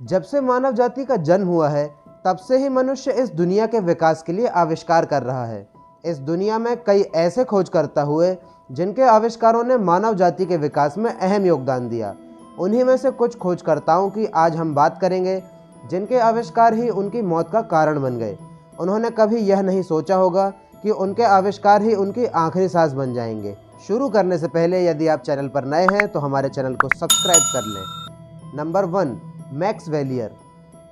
जब से मानव जाति का जन्म हुआ है तब से ही मनुष्य इस दुनिया के विकास के लिए आविष्कार कर रहा है। इस दुनिया में कई ऐसे खोजकर्ता हुए जिनके आविष्कारों ने मानव जाति के विकास में अहम योगदान दिया। उन्हीं में से कुछ खोजकर्ताओं की आज हम बात करेंगे जिनके आविष्कार ही उनकी मौत का कारण बन गए। उन्होंने कभी यह नहीं सोचा होगा कि उनके आविष्कार ही उनकी आखिरी सांस बन जाएंगे। शुरू करने से पहले यदि आप चैनल पर नए हैं तो हमारे चैनल को सब्सक्राइब कर लें। Number 1, Max Valier.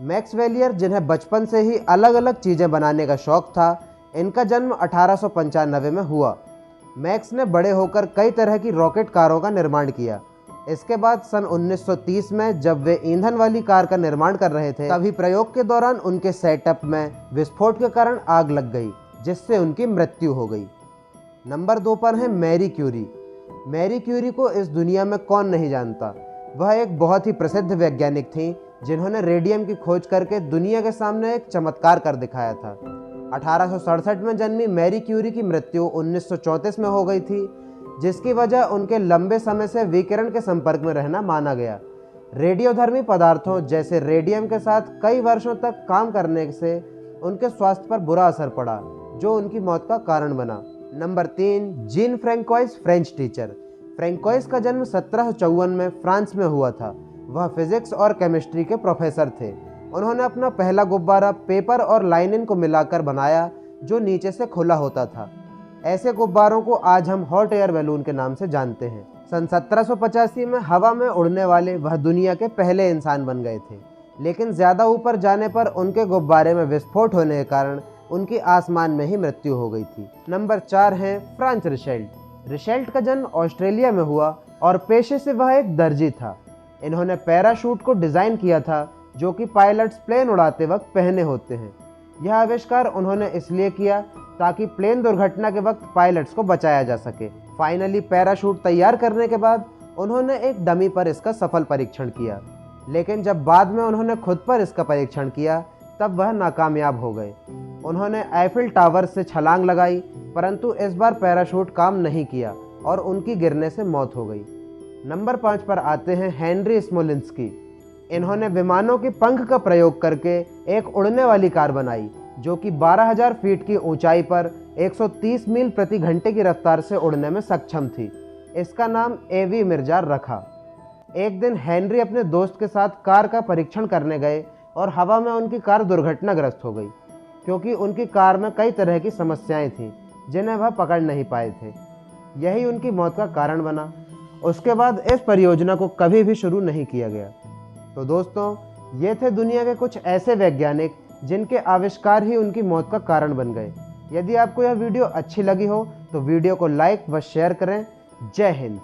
Max Valier, जिन्हें बचपन से ही अलग अलग चीज़ें बनाने का शौक था, इनका जन्म 1895 में हुआ। मैक्स ने बड़े होकर कई तरह की रॉकेट कारों का निर्माण किया। इसके बाद सन 1930 में जब वे ईंधन वाली कार का निर्माण कर रहे थे, तभी प्रयोग के दौरान उनके सेटअप में विस्फोट के कारण आग लग गई, जिससे उनकी मृत्यु हो गई। नंबर 2 पर है मैरी क्यूरी। मैरी क्यूरी को इस दुनिया में कौन नहीं जानता। वह एक बहुत ही प्रसिद्ध वैज्ञानिक थी जिन्होंने रेडियम की खोज करके दुनिया के सामने एक चमत्कार कर दिखाया था। 1867 में जन्मी मैरी क्यूरी की मृत्यु 1934 में हो गई थी, जिसकी वजह उनके लंबे समय से विकिरण के संपर्क में रहना माना गया। रेडियोधर्मी पदार्थों जैसे रेडियम के साथ कई वर्षों तक काम करने से उनके स्वास्थ्य पर बुरा असर पड़ा, जो उनकी मौत का कारण बना। Number 3, gene François, French teacher. François का जन्म 1754 में फ्रांस में हुआ था। वह फिजिक्स और केमिस्ट्री के प्रोफेसर थे। उन्होंने अपना पहला गुब्बारा पेपर और लाइनिन को मिलाकर बनाया, जो नीचे से खुला होता था। ऐसे गुब्बारों को आज हम हॉट एयर बैलून के नाम से जानते हैं। सन 1785 में हवा में उड़ने वाले वह दुनिया के पहले इंसान बन गए थे, लेकिन ज़्यादा ऊपर जाने पर उनके गुब्बारे में विस्फोट होने के कारण उनकी आसमान में ही मृत्यु हो गई थी। नंबर 4 है फ्रांच रिशेल्ट। रिशेल्ट का जन्म ऑस्ट्रेलिया में हुआ और पेशे से वह एक दर्जी था। इन्होंने पैराशूट को डिज़ाइन किया था, जो कि पायलट्स प्लेन उड़ाते वक्त पहने होते हैं। यह आविष्कार उन्होंने इसलिए किया ताकि प्लेन दुर्घटना के वक्त पायलट्स को बचाया जा सके। फाइनली पैराशूट तैयार करने के बाद उन्होंने एक डमी पर इसका सफल परीक्षण किया, लेकिन जब बाद में उन्होंने खुद पर इसका परीक्षण किया तब वह नाकामयाब हो गए। उन्होंने आईफिल टावर से छलांग लगाई, परंतु इस बार पैराशूट काम नहीं किया और उनकी गिरने से मौत हो गई। नंबर 5 पर आते हैं हेनरी स्मोलिंस्की। इन्होंने विमानों के पंख का प्रयोग करके एक उड़ने वाली कार बनाई, जो कि 12,000 फीट की ऊंचाई पर 130 मील प्रति घंटे की रफ्तार से उड़ने में सक्षम थी। इसका नाम एवी मिर्जार रखा। एक दिन हेनरी अपने दोस्त के साथ कार का परीक्षण करने गए और हवा में उनकी कार दुर्घटनाग्रस्त हो गई, क्योंकि उनकी कार में कई तरह की समस्याएं थीं जिन्हें वह पकड़ नहीं पाए थे। यही उनकी मौत का कारण बना। उसके बाद इस परियोजना को कभी भी शुरू नहीं किया गया। तो दोस्तों, ये थे दुनिया के कुछ ऐसे वैज्ञानिक जिनके आविष्कार ही उनकी मौत का कारण बन गए। यदि आपको यह वीडियो अच्छी लगी हो तो वीडियो को लाइक व शेयर करें। जय हिंद।